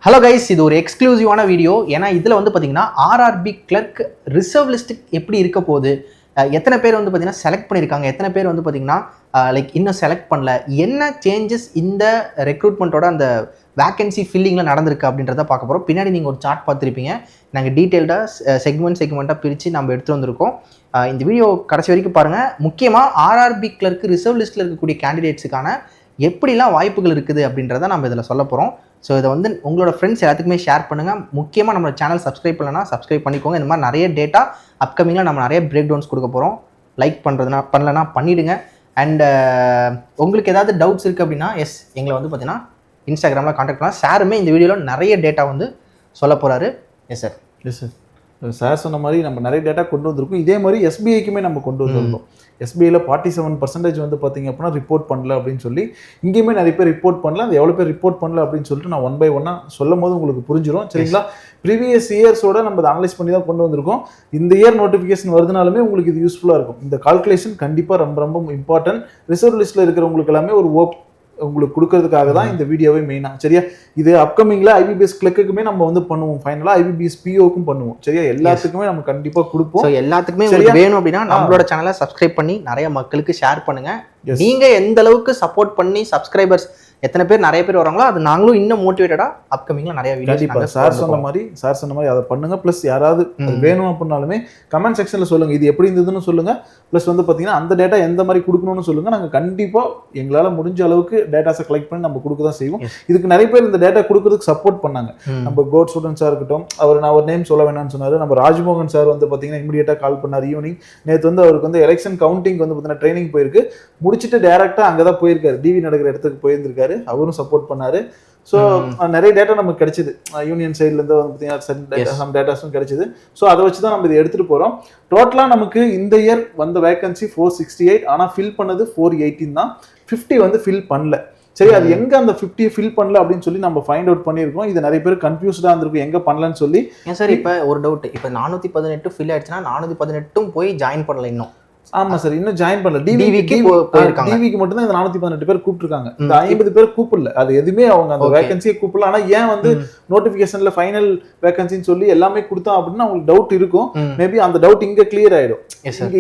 Hello guys, இது ஒரு எக்ஸ்க்ளூசிவான video. ஏன்னா இதில் வந்து பார்த்தீங்கன்னா ஆர்ஆர்பி கிளர்க் ரிசர்வ் லிஸ்ட் எப்படி இருக்க போகுது, எத்தனை பேர் வந்து பார்த்தீங்கன்னா செலக்ட் பண்ணியிருக்காங்க, எத்தனை பேர் வந்து பார்த்தீங்கன்னா இன்னும் செலக்ட் பண்ணல, என்ன சேஞ்சஸ் இந்த ரெக்ரூட்மெண்ட்டோட அந்த வேக்கன்சி ஃபில்லிங்கில் நடந்திருக்கு அப்படின்றத பார்க்க போகிறோம். பின்னாடி நீங்கள் ஒரு சார்ட் பார்த்துருப்பீங்க. நாங்கள் டீட்டெயில்டாக செக்மெண்ட்டாக பிரித்து நம்ம எடுத்துகிட்டு வந்திருக்கோம். இந்த வீடியோ கடைசி வரைக்கும் பாருங்கள். முக்கியமாக ஆர்ஆர்பி கிளர்க் ரிசர்வ் லிஸ்ட்டில் இருக்கக்கூடிய கேண்டிடேட்ஸுக்கான எப்படிலாம் வாய்ப்புகள் இருக்குது அப்படின்றத நம்ம இதில் சொல்ல போகிறோம். ஸோ இதை வந்து உங்களோட ஃப்ரெண்ட்ஸ் எல்லாத்துக்குமே ஷேர் பண்ணுங்கள். முக்கியமாக நம்ம சேனல் சப்ஸ்கிரைப் பண்ணலன்னா சப்ஸ்கிரைப் பண்ணிக்கோங்க. இந்த மாதிரி நிறைய டேட்டா அப்கமிங்கில் நம்ம நிறைய பிரேக் டவுன்ஸ் கொடுக்க போகிறோம். லைக் பண்ணலன்னா பண்ணிவிடுங்க. அண்ட் உங்களுக்கு ஏதாவது டவுட்ஸ் இருக்குது அப்படின்னா எங்களை வந்து பார்த்தீங்கன்னா இன்ஸ்டாகிராமில் கான்டாக்ட் பண்ணலாம். சாருமே இந்த வீடியோவில் நிறைய டேட்டா வந்து சொல்ல போகிறாரு. சார். சார் சொன்ன மாதிரி நம்ம நிறைய டேட்டா கொண்டு வந்திருக்கோம். இதே மாதிரி எஸ்பிஐக்குமே நம்ம கொண்டு வந்திருந்தோம். எஸ்பிஐயில் 47% வந்து பார்த்தீங்க அப்படின்னா ரிப்போர்ட் பண்ணல அப்படின்னு சொல்லி, இங்கேயுமே நிறைய பேர் ரிப்போர்ட் பண்ணல. அது எவ்வளோ பேர் ரிப்போர்ட் பண்ணல அப்படின்னு சொல்லிட்டு நான் 1 by 1 சொல்லும் போது உங்களுக்கு புரிஞ்சிடும். சரிங்களா? ப்ரீவியஸ் இயர்ஸோட நம்ம அதை அனலைஸ் பண்ணி தான் கொண்டு வந்திருக்கோம். இந்த இயர் நோட்டிஃபிகேஷன் வருதுனாலுமே உங்களுக்கு இது யூஸ்ஃபுல்லாக இருக்கும். இந்த கால்குலேஷன் கண்டிப்பாக ரொம்ப ரொம்ப இம்பார்ட்டன்ட். ரிசர்வ் லிஸ்ட்டில் இருக்கிறவங்களுக்கு எல்லாமே ஒரு உங்களுக்கு கொடுக்கறதுக்காக தான் இந்த வீடியோவே மெயினா. சரியா? இது அப்கமிங்ல ஐபிபிஎஸ் கிளர்க்குமே நம்ம வந்து பண்ணுவோம். ஃபைனலா ஐபிபிஎஸ் பிஓக்கும் பண்ணுவோம். சரியா? எல்லாத்துக்குமே நம்ம கண்டிப்பா கொடுப்போம். எல்லாத்துக்குமே வேணும் அப்படின்னா நம்மளோட சேனலை சப்ஸ்கிரைப் பண்ணி நிறைய மக்களுக்கு ஷேர் பண்ணுங்க. நீங்க எந்த அளவுக்கு சப்போர்ட் பண்ணி சப்ஸ்கிரைபர்ஸ் எத்தனை பேர் நிறைய பேர் வராங்களோ அது நாங்களும் இன்னும் மோட்டிவேட்டடா அப்கமிங்ல நிறைய வீடியோஸ் சார் சொன்ன மாதிரி அதை பண்ணுங்க. பிளஸ் யாராவது வேணும் அப்படின்னாலுமே கமெண்ட் செக்ஷன்ல சொல்லுங்க, இது எப்படி இருந்ததுன்னு சொல்லுங்க. பிளஸ் வந்து பாத்தீங்கன்னா அந்த டேட்டா எந்த மாதிரி கொடுக்கணும்னு சொல்லுங்க. நாங்க கண்டிப்பா எங்களால முடிஞ்ச அளவுக்கு டேட்டாஸை கலெக்ட் பண்ணி நம்ம கொடுக்க தான் செய்வோம். இதுக்கு நிறைய பேர் இந்த டேட்டா கொடுக்கறதுக்கு சப்போர்ட் பண்ணாங்க. நம்ம கோட் ஸ்டூடெண்ட்ஸா இருக்கட்டும், நான் ஒரு நேம் சொல்ல வேணாம்னு சொன்னாரு. நம்ம ராஜ்மோகன் சார் வந்து பாத்தீங்கன்னா இமிடியேட்டா கால் பண்ணார் ஈவினிங். நேற்று வந்து அவருக்கு வந்து எலெக்ஷன் கவுண்டிங் வந்து பாத்தீங்கன்னா ட்ரைனிங் போயிருக்கு. முடிச்சுட்டு டைரக்டா அங்கதான் போயிருக்காரு, டிவி நடக்கிற இடத்துக்கு போயிருந்திருக்காரு. அவரும் சப்போர்ட் பண்ணாரு. ஸோ நிறைய டேட்டா நமக்கு கிடைச்சிது. யூனியன் சைட்லேருந்து வந்து பார்த்தீங்கன்னா சம் டேட்டாஸும் கிடைச்சிது. ஸோ அதை வச்சு தான் நம்ம இதை எடுத்துகிட்டு போகிறோம். டோட்டலாக நமக்கு இந்த இயர் வந்த வேகன்சி 468, ஆனால் ஃபில் பண்ணது 418 தான். 50 வந்து ஃபில் பண்ணல. சரி, அது எங்க அந்த 50 ஃபில் பண்ணல அப்படின்னு சொல்லி நம்ம ஃபைண்ட் அவுட் பண்ணியிருக்கோம். இது நிறைய பேர் கன்ஃபியூஸ்டா இருந்திருக்கும் எங்க பண்ணலன்னு சொல்லி. சார், இப்போ ஒரு டவுட், இப்போ 418 ஃபில் ஆயிடுச்சுன்னா 418 போய் ஜாயின் பண்ணல இன்னும்? ஆமா சார், இன்னும் ஜாயின் பண்ணல. டிவிக்கு மட்டும் தான் இந்த 418 பேர் கூப்பிட்டுருக்காங்க. இந்த 50 பேர் கூப்பிடல. அது எதுவுமே அவங்க அந்த வேகன்சியை கூப்பிடல. ஆனா ஏன் வந்து நோட்டிபிகேஷன்ல ஃபைனல் வேகன்சின்னு சொல்லி எல்லாமே கொடுத்தோம் அப்படின்னு அவங்களுக்கு டவுட் இருக்கும். மேபி அந்த டவுட் இங்க கிளியர் ஆயிடும்.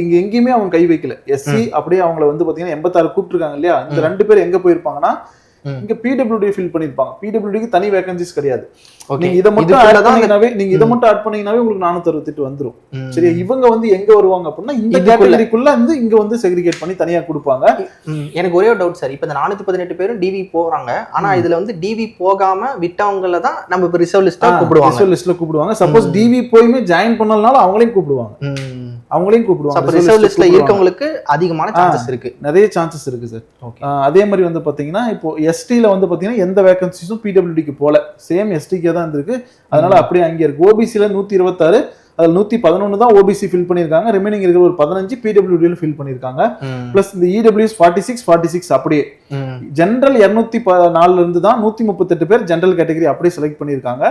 இங்க எங்கேயுமே அவங்க கை வைக்கல. எஸ்சி அப்படியே அவங்களை வந்து பாத்தீங்கன்னா 86 கூப்பிட்டுருக்காங்க இல்லையா? இந்த 2 பேர் எங்க போயிருப்பாங்கன்னா இங்க பிடபிள்யூடி ஃபில் பண்ணிருப்பாங்க. பிடபிள்யூடிக்கு தனி வேகன்சிஸ் கிடையாது. நீங்க இதை மட்டும் ஆட் பண்ணீங்கன்னாவே உங்களுக்கு 468 வந்துரும். சரியா? இவங்க வந்து எங்க வருவாங்க அப்படின்னா இந்த கேட்டகரிக்குள்ள வந்து இங்க வந்து செக்ரிகேட் பண்ணி தனியா கொடுப்பாங்க. எனக்கு ஒரே ஒரு டவுட் சார், இப்ப இந்த 418 பேரும் டிவி போறாங்க. ஆனா இதுல வந்து டிவி போகாம விட்டவங்கள தான் நம்ம இப்ப ரிசர்வ் லிஸ்ட்ல கூப்பிடுவாங்க. சப்போஸ் டிவி போயுமே ஜாயின் பண்ணலனால அவங்களையும் கூப்பிடுவாங்க. ரிசர்வ் லிஸ்ட்ல இருக்கவங்களுக்கு அதிகமான சான்சஸ் இருக்கு, நிறைய சான்சஸ் இருக்கு சார். அதே மாதிரி வந்து பாத்தீங்கன்னா இப்போ எஸ்டில வந்து பாத்தீங்கன்னா எந்த வேகன்சிஸும் பிடபிள்யூடிக்கு போல, சேம் எஸ்டிக்கே தான் இருக்கு. அதனால அப்படியே அங்கே இருக்கு. ஓபிசில 126, அதில் 111 தான் ஓபிசி ஃபில் பண்ணியிருக்காங்க. ரிமைனிங் இருக்கிற ஒரு 15 பிடபிள்யூடியில் ஃபில் பண்ணியிருக்காங்க. பிளஸ் இந்த இடபிள்யூஎஸ் 46 அப்படியே. ஜென்ரல் 204 இருந்து தான் 138 பேர் ஜென்ரல் கேட்டகரி அப்படியே செலக்ட் பண்ணியிருக்காங்க.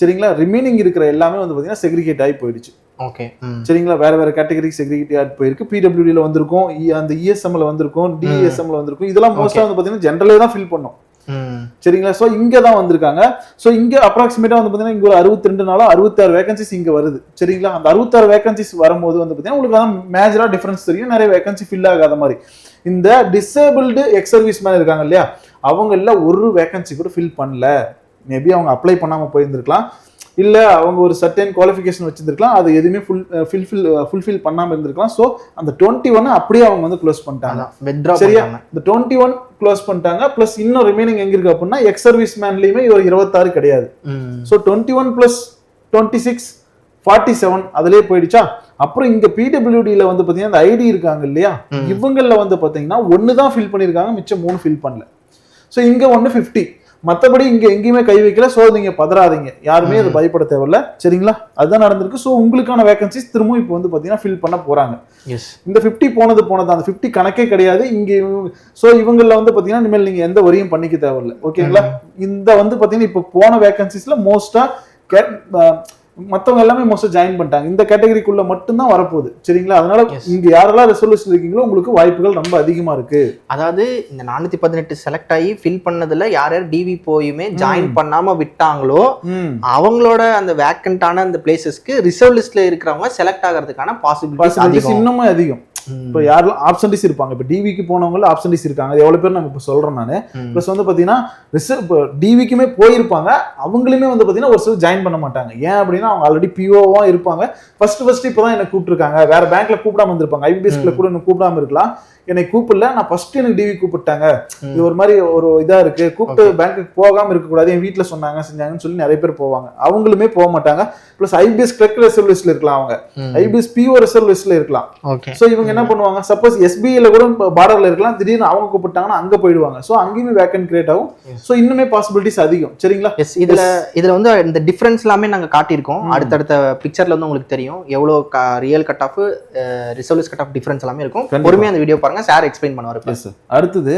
சரிங்களா? ரிமைனிங் இருக்கிற எல்லாமே வந்து பார்த்தீங்கன்னா செக்ரிகேட் ஆகி போயிடுச்சு. ஓகே, சரிங்களா? வேற வேற கேட்டகரி செக்ரிகேட் ஆகி போயிருக்கு. பிடபிள்யூடியில் வந்திருக்கும், அந்த இஎஸ்எம்ல வந்திருக்கும், டிஎஸ்எம்ல வந்திருக்கும். இதெல்லாம் மோஸ்டா வந்து பார்த்தீங்கன்னா ஜென்ரலே தான் ஃபில் பண்ணோம். சரிங்களா? சோ இங்க தான் வந்திருக்காங்க. சோ இங்க அப்ராக்சிமேட்டா வந்து பாத்தீங்கன்னா இங்க ஒரு 62 நாளா 66 வேகன்சிஸ் இங்க வருது. சரிங்களா? அந்த 66 வேகன்சிஸ் வரும்போது வந்து பாத்தீங்கன்னா உங்களுக்கு அதான் மேஜரா டிஃபரன்ஸ் தெரியும். நிறைய வேகன்சி ஃபில் ஆகாத மாதிரி. இந்த டிசேபிள்டு எக்ஸ் சர்வீஸ் மேன் இருக்காங்க இல்லையா, அவங்க எல்லாம் ஒரு வேகன்சி கூட ஃபில் பண்ணல. மேபி அவங்க அப்ளை பண்ணாம போயிருந்திருக்கலாம், இல்ல அவங்க ஒரு சர்டன் குவாலிஃபிகேஷன் வச்சிருந்திருக்கலாம், அது எதுவுமே ஃபுல்ஃபில் பண்ணாம இருந்திருக்கலாம். சோ அந்த 21 அப்படியே அவங்க வந்து க்ளோஸ் பண்ணிட்டாங்க. சரியா? இந்த 21 க்ளோஸ் பண்ணிட்டாங்க. பிளஸ் இன்னும் ரிமைனிங் எங்க இருக்கு அப்படின்னா எக்ஸ் சர்வீஸ் மேன்லயுமே ஒரு 26 கிடையாது. சோ 21 பிளஸ் 26 47 அதுலயே போயிடுச்சா? அப்புறம் இங்க பிடபிள்யூடியில வந்து பாத்தீங்கன்னா இந்த ஐடி இருக்காங்க இல்லையா, இவங்கள வந்து பாத்தீங்கன்னா 1 தான் ஃபில் பண்ணிருக்காங்க, மிச்சம் 3 ஃபில் பண்ணல. சோ இங்க 150, மற்றபடி இங்க எங்கேயுமே கை வைக்கல. சோ நீங்க பதறாதீங்க, யாருமே அது பயப்பட தேவையில்ல. சரிங்களா? அதுதான் நடந்திருக்கு. சோ உங்களுக்கான வேகன்சிஸ் திரும்பவும் இப்போ வந்து பாத்தீங்கன்னா ஃபில் பண்ண போறாங்க. இந்த 50 போனது அந்த 50 கணக்கே கிடையாது இங்க. சோ இவங்கள வந்து பாத்தீங்கன்னா இனிமேல் நீங்க எந்த வரியும் பண்ணிக்க தேவையில்லை. ஓகேங்களா? இந்த வந்து பாத்தீங்கன்னா இப்போ போன வேகன்சிஸ்ல மோஸ்டா மற்றவங்க எல்லாமே மோஸ்ட்டாக ஜாயின் பண்ணிட்டாங்க. இந்த கேட்டகரிக்குள்ள மட்டும்தான் வரப்போகுது. சரிங்களா? அதனால இங்க யாரெல்லாம் ரிசர்வ்லிஸ்ட் இருக்கீங்களோ உங்களுக்கு வாய்ப்புகள் ரொம்ப அதிகமா இருக்கு. அதாவது இந்த 418 செலக்ட் ஆகி ஃபில் பண்ணதுல யார் யார் டிவி போயுமே ஜாயின் பண்ணாம விட்டாங்களோ அவங்களோட அந்த வேக்கண்டான அந்த பிளேசஸ்க்கு ரிசர்வ் லிஸ்ட்ல இருக்கிறவங்க செலக்ட் ஆகிறதுக்கான பாசிபிலிட்டி இன்னுமே அதிகம். இப்போ யாரெல்லாம் ஆப்சன்டிஸ் இருப்பாங்க, இப்போ டிவிக்கு போனவங்கள ஆப்சன்டிஸ் இருக்காங்க, எவ்வளவு பேர் நாங்கள் இப்போ சொல்றோம் நான். ப்ளஸ் வந்து பார்த்தீங்கன்னா இப்போ டிவிக்குமே போயிருப்பாங்க, அவங்களுமே வந்து பார்த்தீங்கன்னா ஒரு சிலர் ஜாயின் பண்ண மாட்டாங்க. ஏன் அப்படின்னா அவங்க ஆல்ரெடி பிஓவா இருப்பாங்க. ஃபர்ஸ்ட் இப்போதான் என்ன கூப்பிட்டுருக்காங்க, வேற பேங்க்ல கூப்பிடாம வந்திருப்பாங்க, ஐபிஎஸ்ல கூட இன்னும் கூப்பிடாம இருக்கலாம், என்னை கூப்பிடல, நான் ஃபர்ஸ்ட் எனக்கு டிவி கூப்பிட்டாங்க, இது ஒரு மாதிரி ஒரு இதா இருக்கு, கூப்பிட்டு பேங்க்குக்கு போகாம இருக்கக்கூடாது, என் வீட்டில் சொன்னாங்க செஞ்சாங்கன்னு சொல்லி நிறைய பேர் போவாங்க. அவங்களுமே போக மாட்டாங்க. பிளஸ் ஐபிஎஸ் கிளர்க் ரிசர்வ் லிஸ்ட்ல இருக்கலாம், அவங்க ஐபிஎஸ் பிஓ ரிசர்வ் லிஸ்ட்ல இருக்கலாம். ஸோ இவங்க என்ன பண்ணுவாங்க, சப்போஸ் எஸ்பிஐல கூட பார்டர்ல இருக்கலாம், திடீர்னு அவங்க கூப்பிட்டாங்கன்னா அங்க போயிடுவாங்க. ஸோ அங்கேயுமே வேக்கன்ட் கிரியேட் ஆகும். ஸோ இன்னுமே பாசிபிலிட்டிஸ் அதிகம். சரிங்களா? இதுல வந்து இந்த டிஃபரன்ஸ் எல்லாமே நாங்க காட்டியிருக்கோம். அடுத்தடுத்த பிக்சர்ல வந்து உங்களுக்கு தெரியும் எவ்வளவு real cut off reserve list cut off difference எல்லாமே இருக்கும். பொறுமையா அந்த வீடியோ பாருங்க, சார் எக்ஸ்பிளைன் பண்ணுவாரு. அடுத்தது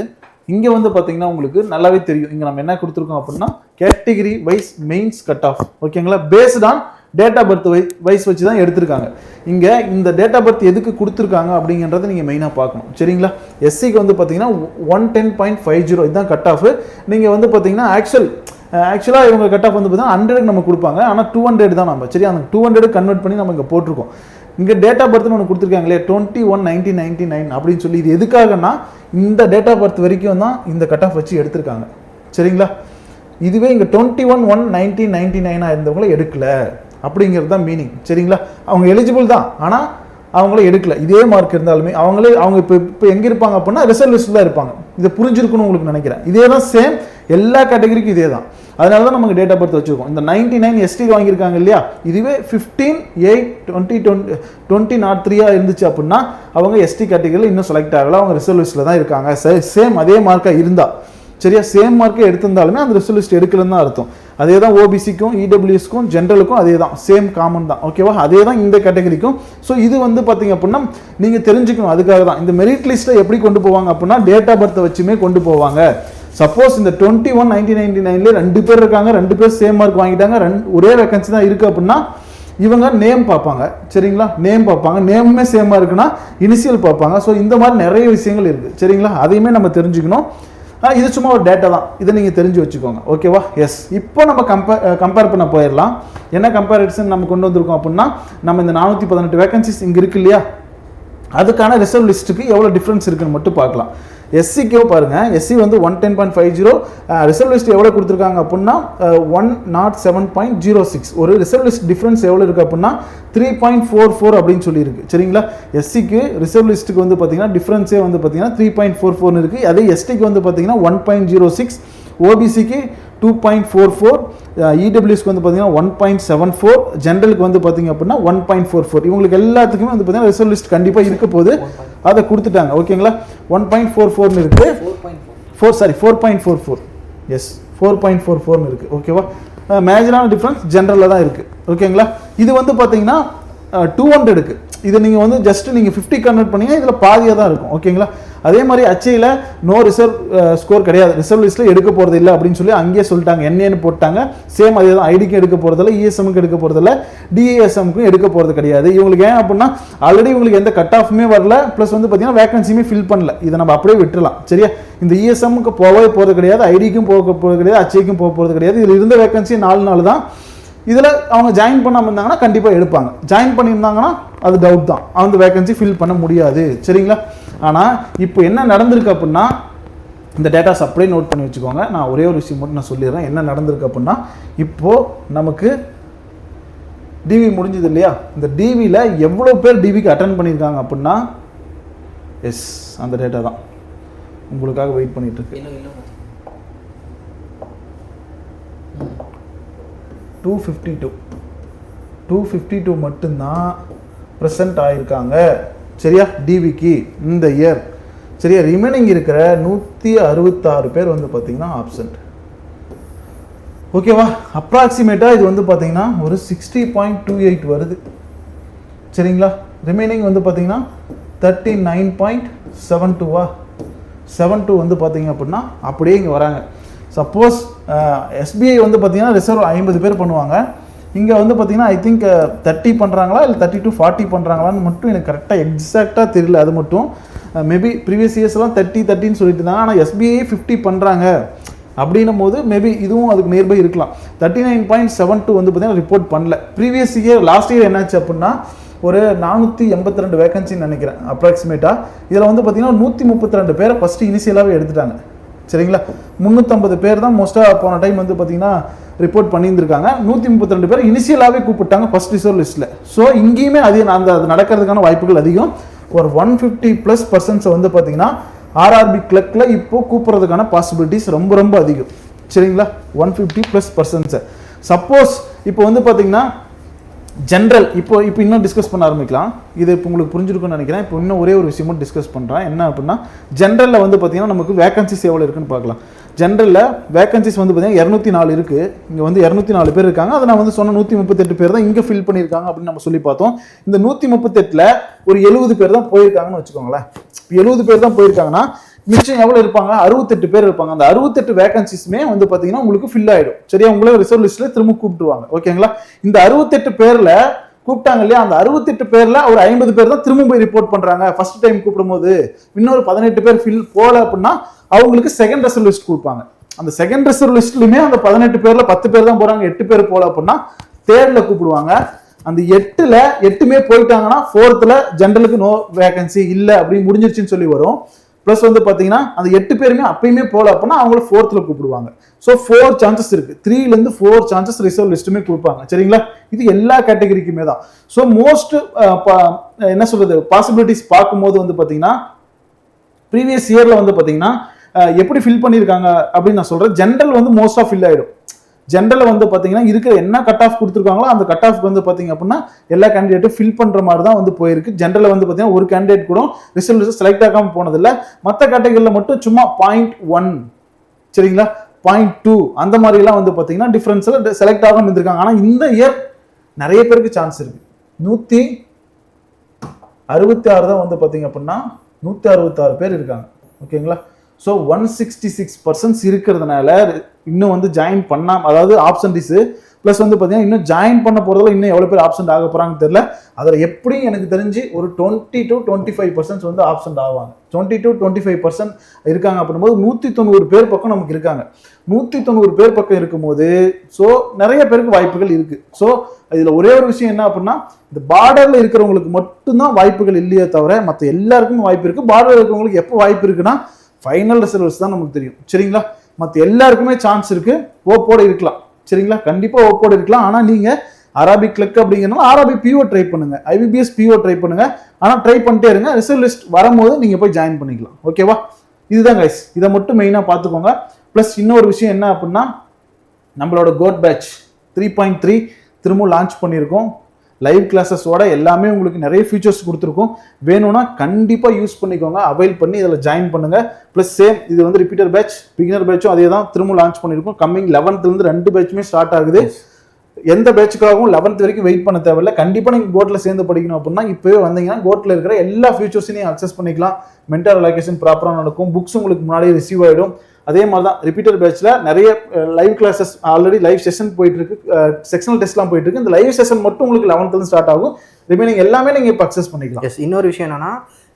இங்க வந்து பாத்தீங்கன்னா உங்களுக்கு நல்லாவே தெரியும், இங்க நம்ம என்ன கொடுத்துருக்கோம் அப்படின்னா category wise mains cut off. ஓகேங்களா? Based on date of birth wise வச்சு தான் எடுத்திருக்காங்க. இங்க இந்த டேட் ஆஃப் பர்த் எதுக்கு கொடுத்துருக்காங்க அப்படிங்கறத நீங்க மெயினா பார்க்கணும். சரிங்களா? எஸ்சிக்கு வந்து பாத்தீங்கன்னா 110.50 இதுதான் கட் ஆஃப். நீங்க வந்து பாத்தீங்கன்னா ஆக்சுவலாக இவங்க கட் ஆஃப் வந்து பார்த்தீங்கன்னா 100 நம்ம கொடுப்பாங்க, ஆனால் 200 தான் நம்ம. சரி, அந்த 200 கன்வெர்ட் பண்ணி நம்ம இங்கே போட்டிருக்கோம். இங்கே டேட் ஆஃப் பர்த்னு ஒன்று கொடுத்துருக்காங்களே 21/1999 அப்படின்னு சொல்லி, இது எதுக்காகனா இந்த டேட் ஆஃப் பர்த் வரைக்கும் தான் இந்த கட் ஆஃப் வச்சு எடுத்திருக்காங்க. சரிங்களா? இதுவே இங்கே 21/1999 இருந்தவங்கள எடுக்கல அப்படிங்கிறது தான் மீனிங். சரிங்களா? அவங்க எலிஜிபிள் தான், ஆனால் அவங்கள எடுக்கல. இதே மார்க் இருந்தாலுமே அவங்க இப்போ எங்கே இருப்பாங்க அப்படின்னா ரிசர்வ் லிஸ்ட்டில் தான் இருப்பாங்க. இதை புரிஞ்சிருக்குன்னு உங்களுக்கு நினைக்கிறேன். இதே தான் சேம் எல்லா கேட்டகரிக்கும் இதே தான். அதனால தான் நமக்கு டேட் ஆஃப் பர்த் வச்சுருக்கோம். இந்த 99 எஸ்டி வாங்கியிருக்காங்க இல்லையா, இதுவே 15/8/2003 இருந்துச்சு அப்படின்னா அவங்க எஸ்டி கேட்டகரியில் இன்னும் செலக்ட் ஆகல, அவங்க ரிசர்வ் லிஸ்ட்டில் தான் இருக்காங்க. சேம் அதே மார்க்காக இருந்தா, சரியா, சேம் மார்க்கை எடுத்திருந்தாலுமே அந்த ரிசர்வ் லிஸ்ட் எடுக்கலன்னு தான் அர்த்தம். அதே தான் ஓபிசிக்கும் இடபிள்யூஎஸ்க்கும் ஜென்ரலுக்கும் அதே தான், சேம் காமன் தான். ஓகேவா? அதே தான் இந்த கேட்டகரிக்கும். ஸோ இது வந்து பார்த்தீங்க அப்படின்னா நீங்கள் தெரிஞ்சுக்கணும். அதுக்காக தான் இந்த மெரிட் லிஸ்ட்டை எப்படி கொண்டு போவாங்க அப்படின்னா டேட் ஆஃப் பர்த்தை வச்சுமே கொண்டு போவாங்க. சப்போஸ் இந்த 21/1999 2 பேர் இருக்காங்க, 2 பேர் சேம் மார்க் வாங்கிட்டாங்க, ஒரே வேகன்சி தான் இருக்கு அப்படின்னா இவங்க நேம் பார்ப்பாங்க. சரிங்களா? நேம் பார்ப்பாங்க, நேமுமே சேமாக இருக்குன்னா இனிஷியல் பார்ப்பாங்க. ஸோ இந்த மாதிரி நிறைய விஷயங்கள் இருக்குது. சரிங்களா? அதையுமே நம்ம தெரிஞ்சுக்கணும். இது சும்மா ஒரு டேட்டா தான், இதை நீங்கள் தெரிஞ்சு வச்சுக்கோங்க. ஓகேவா? எஸ். இப்போ நம்ம கம்பேர் பண்ண போயிடலாம். என்ன கம்பேரிசன் நம்ம கொண்டு வந்திருக்கோம் அப்படின்னா, நம்ம இந்த 418 வேகன்சிஸ் இங்கே இருக்கு இல்லையா, அதுக்கான ரிசர்வ் லிஸ்ட்டுக்கு எவ்வளோ டிஃப்ரென்ஸ் இருக்குன்னு மட்டும் பார்க்கலாம். எஸ்சிக்கோ பாருங்க, எஸ்சி வந்து 110.50, ரிசர்வ் லிஸ்ட் எவ்வளோ கொடுத்துருக்காங்க அப்படின்னா 107.06. ஒரு ரிசர்வ் லிஸ்ட் டிஃப்ரென்ஸ் எவ்வளோ இருக்குது அப்படின்னா 3.44 அப்படின்னு சொல்லியிருக்கு. சரிங்களா? எஸ்சிக்கு ரிசர்வ் லிஸ்ட்டுக்கு வந்து பார்த்தீங்கன்னா டிஃப்ரென்ஸே வந்து பார்த்தீங்கன்னா 3.44 இருக்குது. அதே எஸ்டிக்கு வந்து பார்த்தீங்கன்னா 1.06, ஓபிசிக்கு 2.44, இடபிள்யூஸ்க்கு வந்து பார்த்தீங்கன்னா 1.74, ஜென்ரலுக்கு வந்து பார்த்தீங்க அப்படின்னா 1.44. இவங்களுக்கு எல்லாத்துக்குமே வந்து பார்த்தீங்கன்னா ரிசர்வ் லிஸ்ட் கண்டிப்பாக இருக்க போது அதை கொடுத்துட்டாங்க. ஓகேங்களா? 1.44 இருக்கு, 4.44. எஸ், 4.44 இருக்கு. ஓகேவா? மேஜரான டிஃபரன்ஸ் ஜென்ரலில் தான் இருக்கு. ஓகேங்களா? இது வந்து பார்த்தீங்கன்னா 200க்கு இது நீங்கள் வந்து ஜஸ்ட் நீங்கள் 50 கன்வெர்ட் பண்ணீங்கன்னா இதில் பாதியாக தான் இருக்கும். ஓகேங்களா? அதே மாதிரி அச்சையில் நோ ரிசர்வ் ஸ்கோர் கிடையாது, ரிசர்வ் லிஸ்ட்டில் எடுக்க போகிறது இல்லை அப்படின்னு சொல்லி அங்கேயே சொல்லிட்டாங்க, என்னன்னு போட்டாங்க. சேம் அதே தான், ஐடிக்கும் எடுக்க போகிறதில்ல, இஎஸ்எம்க்கு எடுக்க போகிறதில்ல, டிஏஎஸ்எம்க்கும் எடுக்க போகிறது கிடையாது. இவங்களுக்கு ஏன் அப்படின்னா ஆல்ரெடி இவங்களுக்கு எந்த கட் ஆஃப்மே வரல, ப்ளஸ் வந்து பார்த்தீங்கன்னா வேகன்சியுமே ஃபில் பண்ணல. இதை நம்ம அப்படியே விட்டுறலாம். சரியா? இந்த இஎஸ்எம்க்கு போகவே போகிறது கிடையாது, ஐடிக்கும் போக போகிறது கிடையாது, அச்சைக்கும் போக போகிறது கிடையாது. இதில் இருந்த வேகன்சி 4 நாள் தான். இதில் அவங்க ஜாயின் பண்ணாமல் இருந்தாங்கன்னா கண்டிப்பாக எடுப்பாங்க, ஜாயின் பண்ணியிருந்தாங்கன்னா அது டவுட் தான், அந்த வேகன்சி ஃபில் பண்ண முடியாது. சரிங்களா? ஆனால் இப்போ என்ன நடந்திருக்கு அப்படின்னா இந்த டேட்டாஸ் அப்படியே நோட் பண்ணி வச்சுக்கோங்க. நான் ஒரே ஒரு விஷயம் மட்டும் நான் சொல்லிடுறேன். என்ன நடந்திருக்கு அப்படின்னா, இப்போது நமக்கு டிவி முடிஞ்சது இல்லையா, இந்த டிவியில் எவ்வளோ பேர் டிவிக்கு அட்டன் பண்ணியிருக்காங்க அப்படின்னா, எஸ் அந்த டேட்டா தான் உங்களுக்காக வெயிட் பண்ணிட்டு இருக்கு. 252 மட்டும்தான் ப்ரெசென்ட் ஆகியிருக்காங்க. சரியா? டிவிக்கு இந்த இயர். சரியா? ரிமைனிங் இருக்கிற 166 பேர் வந்து பார்த்தீங்கன்னா ஆப்சென்ட். ஓகேவா? அப்ராக்சிமேட்டாக இது வந்து பார்த்தீங்கன்னா ஒரு 60.28 வருது. சரிங்களா? ரிமைனிங் வந்து பார்த்தீங்கன்னா 39.72 வந்து பார்த்தீங்க அப்படின்னா அப்படியே இங்கே வராங்க. சப்போஸ் எஸ்பிஐ வந்து பார்த்தீங்கன்னா ரிசர்வ் 50 பேர் பண்ணுவாங்க, இங்கே வந்து பார்த்தீங்கன்னா ஐ திங்க் 30 பண்ணுறாங்களா இல்லை 30 to 40 பண்ணுறாங்களான்னு மட்டும் எனக்கு கரெக்டாக எக்ஸாக்டாக தெரியல. அது மட்டும் மேபி ப்ரீவியஸ் இயர்ஸ்லாம் 30-30ன்னு சொல்லிட்டு இருந்தாங்க. ஆனால் எஸ்பிஐ 50 பண்ணுறாங்க அப்படின்னும் போது மேபி இதுவும் அதுக்கு நியர்பை இருக்கலாம். 39.72 வந்து பார்த்தீங்கன்னா ரிப்போர்ட் பண்ணல. ப்ரீவியஸ் இயர் லாஸ்ட் இயர் என்னாச்சு அப்படின்னா ஒரு 482 வேகன்சின்னு நினைக்கிறேன் அப்ராக்சிமேட்டாக. இதில் வந்து பார்த்தீங்கன்னா 132 பேரை ஃபஸ்ட்டு இனிஷியலாகவே எடுத்துட்டாங்க. சரிங்களா, 350 பேர் தான் மோஸ்ட்டாக போன டைம் வந்து பார்த்தீங்கன்னா ரிப்போர்ட் பண்ணியிருந்திருக்காங்க. 132 பேர் இனிஷியலாகவே கூப்பிட்டாங்க ஃபர்ஸ்ட் ரிசர்வ் லிஸ்ட்டில். ஸோ இங்கேயுமே அது நடக்கிறதுக்கான வாய்ப்புகள் அதிகம். ஒரு 150+% வந்து பார்த்தீங்கன்னா ஆர்ஆர்பி கிளர்க்கில் இப்போ கூப்பிட்றதுக்கான பாசிபிலிட்டிஸ் ரொம்ப ரொம்ப அதிகம். சரிங்களா, 150+%. சப்போஸ் இப்போ வந்து பார்த்தீங்கன்னா ஜென்ரல் இப்போ இன்னும் டிஸ்கஸ் பண்ண ஆரம்பிக்கலாம். இது இப்போ உங்களுக்கு புரிஞ்சிருக்கும்னு நினைக்கிறேன். இப்போ இன்னும் ஒரே ஒரு விஷயமும் டிஸ்கஸ் பண்ணுறேன். என்ன அப்படின்னா ஜென்ரலில் வந்து பார்த்தீங்கன்னா நமக்கு வேகன்சிஸ் எவ்வளோ இருக்குன்னு பார்க்கலாம். ஜென்ரலில் வேகன்சிஸ் வந்து பார்த்தீங்கன்னா 204 இருக்குது. இங்கே வந்து 204 பேர் இருக்காங்க. அதை நான் வந்து சொன்ன 138 பேர் தான் இங்கே ஃபில் பண்ணியிருக்காங்க அப்படின்னு நம்ம சொல்லி பார்த்தோம். இந்த 138ல் ஒரு 70 பேர் தான் போயிருக்காங்கன்னு வச்சுக்கோங்களேன். 70 பேர் தான் போயிருக்காங்கன்னா மிச்சம் எவ்வளோ இருப்பாங்க? 68 பேர் இருப்பாங்க. அந்த 68 வேகன்சிஸுமே வந்து பார்த்தீங்கன்னா உங்களுக்கு ஃபில் ஆகிடும். சரியா, உங்களே ரிசர்வ் லிஸ்ட்டில் திரும்ப கூப்பிட்டுருவாங்க. ஓகேங்களா, இந்த 68 பேரில் கூப்பிட்டாங்க இல்லையா, அந்த 68 பேரில் ஒரு 50 பேர் தான் திரும்ப போய் ரிப்போர்ட் பண்ணுறாங்க ஃபர்ஸ்ட் டைம் கூப்பிடும் போது. இன்னொரு 18 பேர் ஃபில் போகல அப்படின்னா அவங்களுக்கு செகண்ட் ரிசர்வ் லிஸ்ட் கொடுப்பாங்க. அந்த செகண்ட் ரிசர்வ் லிஸ்ட்லையுமே அந்த 18 பேரில் 10 பேர் தான் போகிறாங்க, 8 பேர் போகல அப்படின்னா தேர்டில் கூப்பிடுவாங்க. அந்த 8ல் 8மே போயிட்டாங்கன்னா 4th ஜென்ரலுக்கு நோ வேகன்சி இல்லை அப்படின்னு முடிஞ்சிருச்சுன்னு சொல்லி வரும். ப்ளஸ் வந்து பார்த்தீங்கன்னா அந்த 8 பேருமே அப்பயுமே போகல அப்படின்னா அவங்கள 4th கூப்பிடுவாங்க. ஸோ 4 சான்சஸ் இருக்கு. 3லேருந்து 4 சான்சஸ் ரிசர்வ் லிஸ்ட்டுமே கொடுப்பாங்க. சரிங்களா, இது எல்லா கேட்டகரிக்குமே தான். ஸோ மோஸ்ட் என்ன சொல்றது பாசிபிலிட்டிஸ் பார்க்கும்போது வந்து பார்த்தீங்கன்னா ப்ரீவியஸ் இயர்ல வந்து பார்த்தீங்கன்னா எப்படி ஃபில் பண்ணியிருக்காங்க அப்படின்னு நான் சொல்றேன். ஜென்ரல் வந்து மோஸ்ட் ஆஃப் ஃபில் ஆயிடும். ஜென்ரலில் வந்து பார்த்தீங்கன்னா இருக்கிற என்ன கட் ஆஃப் கொடுத்துருக்காங்களோ அந்த கட் ஆஃப் வந்து பார்த்தீங்க அப்படின்னா எல்லா கேண்டிடேட்டும் ஃபில் பண்ணுற மாதிரி தான் வந்து போயிருக்கு. ஜென்ரலில் வந்து பார்த்தீங்கன்னா ஒரு கேண்டிடேட் கூட ரிசல்ட் செலக்ட் ஆகாமல் போனதில்லை. மற்ற கேட்டகரியில் மட்டும் சும்மா 0.1 சரிங்களா 0.2 அந்த மாதிரிலாம் வந்து பார்த்தீங்கன்னா டிஃப்ரென்ஸில் செலக்ட் ஆகாமல் இருந்திருக்காங்க. ஆனால் இந்த இயர் நிறைய பேருக்கு சான்ஸ் இருக்கு. 166 தான் வந்து பார்த்தீங்க அப்படின்னா 166 பேர் இருக்காங்க. ஓகேங்களா, ஸோ 166% இருக்கிறதுனால இன்னும் வந்து ஜாயின் பண்ணாம, அதாவது ஆப்சன்டிஸ் ப்ளஸ் வந்து பார்த்தீங்கன்னா இன்னும் ஜாயின் பண்ண போகிறதுல இன்னும் எவ்வளோ பேர் ஆப்சன்ட் ஆக போகிறாங்கன்னு தெரியல. அதில் எப்படி எனக்கு தெரிஞ்சு ஒரு 20 to 25% வந்து ஆப்சன்ட் ஆவாங்க. 20 to 25% இருக்காங்க அப்படின்போது 190 பேர் பக்கம் நமக்கு இருக்காங்க. 190 பேர் பக்கம் இருக்கும்போது ஸோ நிறைய பேருக்கு வாய்ப்புகள் இருக்குது. ஸோ இதில் ஒரே ஒரு விஷயம் என்ன அப்படின்னா இந்த பார்டரில் இருக்கிறவங்களுக்கு மட்டும்தான் வாய்ப்புகள் இல்லையே தவிர மற்ற எல்லாருக்குமே வாய்ப்பு இருக்குது. பார்டரில் இருக்கிறவங்களுக்கு எப்போ வாய்ப்பு இருக்குன்னா ஃபைனல் ரிசல்ட்ஸ் தான் நமக்கு தெரியும். சரிங்களா, மற்ற எல்லாருக்குமே சான்ஸ் இருக்கு. ஓப்போட இருக்கலாம். சரிங்களா, கண்டிப்பா ஓப்போட இருக்கலாம். ஆனா நீங்க ஆர்ஆர்பி கிளர்க் அப்படிங்கிறனால ஆர்ஆர்பி பிஓ ட்ரை பண்ணுங்க, ஐபிபிஎஸ் பிஓ ட்ரை பண்ணுங்க. ஆனா ட்ரை பண்ணிட்டே இருங்க. ரிசல்ட் லிஸ்ட் வரும்போது நீங்க போய் ஜாயின் பண்ணிக்கலாம். ஓகேவா, இதுதான் கைஸ். இதை மட்டும் மெயினா பார்த்துக்கோங்க. பிளஸ் இன்னொரு விஷயம் என்ன அப்படின்னா நம்மளோட கோட் பேட்ச் 3.3 திரும்ப லான்ச் பண்ணியிருக்கோம். லைவ் கிளாஸஸோட எல்லாமே உங்களுக்கு நிறைய ஃபீச்சர்ஸ் கொடுத்துருக்கோம். வேணும்னா கண்டிப்பாக யூஸ் பண்ணிக்கோங்க, அவைல் பண்ணி இதில் ஜாயின் பண்ணுங்க. ப்ளஸ் சேம் இது வந்து ரிப்பீட்டர் பேட்ச், பிகினர் பேட்சும் அதே தான் திரும்ப லான்ச் பண்ணியிருக்கோம். கம்மிங் 11th 2 பேட்சுமே ஸ்டார்ட் ஆகுது. எந்த பேட்சுக்காகவும் 11th வரைக்கும் வெயிட் பண்ண தேவையில்லை. கண்டிப்பாக நீங்கள் கோட்டில் சேர்ந்து படிக்கணும் அப்படின்னா இப்போவே வந்தீங்கன்னா கோட்டில் இருக்கிற எல்லா ஃபீச்சர்ஸையும் நீங்கள் அக்சஸ் பண்ணிக்கலாம். மென்டர் அலோகேஷன் ப்ராப்பராக நடக்கும். புக்ஸ் உங்களுக்கு முன்னாடியே ரிசீவ் ஆகிடும். அதே மாதிரி தான் ரிப்பீட்டர் பேட்ச்ல நிறைய live classes already live session போயிட்டு இருக்கு, செக்ஷனல் டெஸ்ட்லாம் போயிட்டு இருக்கு. இந்த லைவ் செஷன் மட்டும் உங்களுக்கு 11th ஸ்டார்ட் ஆகும். ரிமைனிங் எல்லாமே நீங்க இப்போ அக்சஸ் பண்ணிக்கலாம். எஸ், இன்னொரு விஷயம் என்னன்னா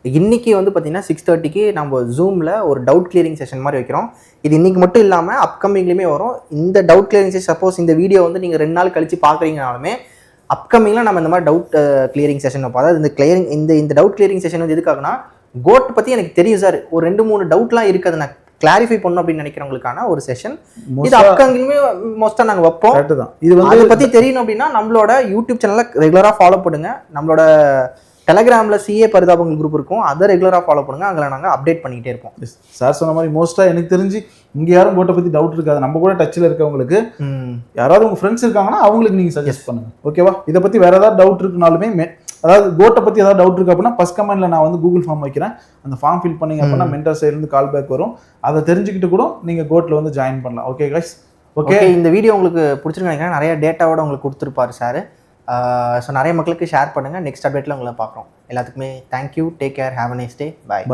இன்னைக்கு வந்து பார்த்தீங்கன்னா 6:30க்கு நம்ம ஜூமில் ஒரு டவுட் கிளியரிங் செஷன் மாதிரி வைக்கிறோம். இது இன்னைக்கு மட்டும் இல்லாமல் அப்கமிங்லேயுமே வரும். இந்த டவுட் கிளியரிங் செஷன் சப்போஸ் இந்த வீடியோ வந்து நீங்கள் 2 நாள் கழிச்சு பார்க்குறீங்கனாலுமே அப்கமிங்கில் நம்ம இந்த மாதிரி டவுட் கிளியரிங் செஷன் வைப்போம். அதாவது இந்த கிளியரிங் இந்த டவுட் கிளியரிங் செஷன் வந்து எதுக்காகனா கோட் பற்றி எனக்கு தெரியும் சார், ஒரு 2-3 டவுட்லாம் இருக்குது, நான் கிளாரிஃபை பண்ணணும் அப்படின்னு நினைக்கிறவங்களுக்கான ஒரு செஷன். இது அப்கமிங்குமே மோஸ்டா நாங்க வைப்போம். இது வந்து அதை பத்தி தெரியணும் அப்படின்னா நம்மளோட யூடியூப் சேனலை ரெகுலரா ஃபாலோ பண்ணுங்க. நம்மளோட டெலகிராம்ல சிஏ பரிதாபங்கள் குரூப் இருக்கும், அதை ரெகுலரா ஃபாலோ பண்ணுங்க. அங்கே நாங்கள் அப்டேட் பண்ணிக்கிட்டே இருப்போம். சார் சொன்ன மாதிரி மோஸ்டா எனக்கு தெரிஞ்சு இங்க யாரும் கோட்டை பத்தி டவுட் இருக்காது. நம்ம கூட டச்சில் இருக்கவங்களுக்கு யாராவது உங்க ஃப்ரெண்ட்ஸ் இருக்காங்கன்னா அவங்களுக்கு நீங்க சஜஸ்ட் பண்ணுங்க. ஓகேவா, இதை பத்தி வேற ஏதாவது டவுட் இருக்குனாலுமே, அதாவது கோட்டை பத்தி ஏதாவது டவுட் இருக்கு அப்படின்னா ஃபர்ஸ்ட் கமெண்ட்ல நான் வந்து கூகுள் ஃபார்ம் வைக்கிறேன். அந்த ஃபார்ம் ஃபில் பண்ணீங்க அப்படின்னா மென்டர் சைடுல இருந்து கால் பேக் வரும். அதை தெரிஞ்சுக்கிட்டு கூட நீங்க கோட்ல வந்து ஜாயின் பண்ணலாம். Okay guys, okay. இந்த வீடியோ உங்களுக்கு பிடிச்சிருக்கு நினைக்கிறேன். நிறைய டேட்டாவோட உங்களுக்கு கொடுத்துருப்பாரு சார். ஸோ நிறைய மக்களுக்கு ஷேர் பண்ணுங்க. நெக்ஸ்ட் அப்டேட்ல உங்களை பார்க்குறோம். எல்லாத்துக்குமே thank you, take care, have a nice day, bye.